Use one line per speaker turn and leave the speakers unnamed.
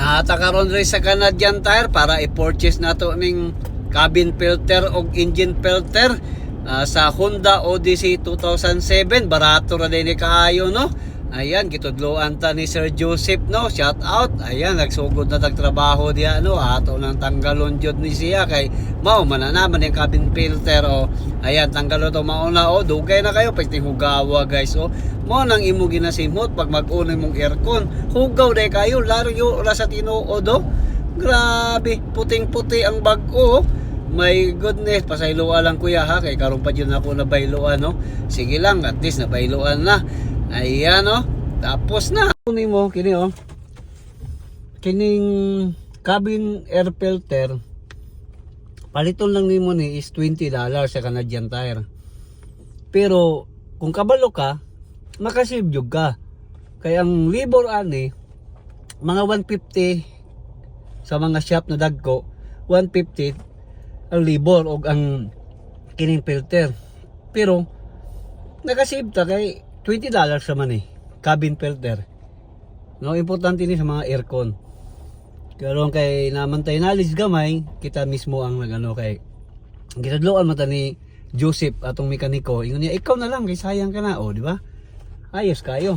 Natakaroon rin sa Canadian Tire para i-purchase nato ning cabin filter o engine filter sa Honda Odyssey 2007. Barato ra din ni kaayo, no? Ayan, kitudloan ta ni Sir Joseph, no? Shout out. Ayan, nagsugod na tagtrabaho diya, no? Ato nang tanggalon jud ni siya kay mao man na naman yung cabin filter, o. Ayan, tanggalon to mauna, o. Dugay na kayo pagting hugawa, guys, o. Mo nang imo ginasimhot pag mag-unay mong aircon. Hugaw day kayo, laro yo ra sa tinuod, o. Grabe, puting-puti ang bag-o, my goodness, pasayloan lang kuya, ha, kay karon pa yun ako nabayloan, no. Sige lang, at least nabayloan na. Ayan, no. Tapos na. Kunin mo, kini, oh. Kining cabin air filter, paliton lang nimo ni is $20 sa Canadian Tire. Pero kung kabalo ka, makasave jud ka. Kaya ang libor ani mga 150 sa mga shop na dagko, 150 ang libor og ang kining filter. Pero nakasave ta kay $20 naman cabin filter. No, importante ni sa mga aircon. Karon kay namantay knowledge gamay, kita mismo ang nagano kay gitadloan mata ni Joseph atong mekaniko. Ingon niya, ikaw na lang kay sayang ka na, o, di ba? Ayos kayo.